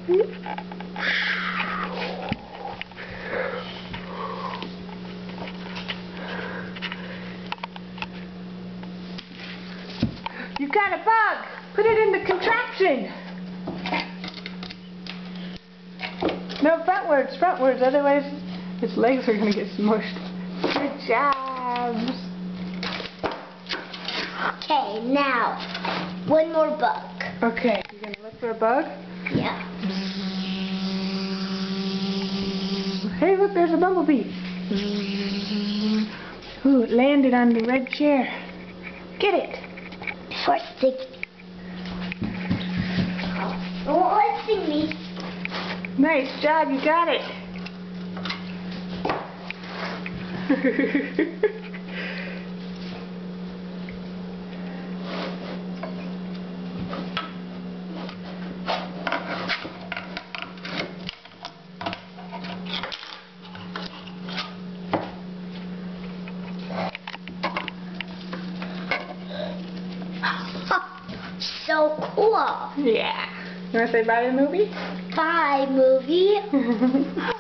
You got a bug! Put it in the contraption! No, frontwards, otherwise his legs are gonna get smushed. Good job! Okay, now, one more bug. Okay, you're gonna look for a bug? Yeah. Hey, look, there's a bumblebee. Ooh, it landed on the red chair. Get it! Before it's sticky. Oh, it's sting me. Nice job, you got it. So cool. Yeah. You want to say bye to the movie? Bye, movie.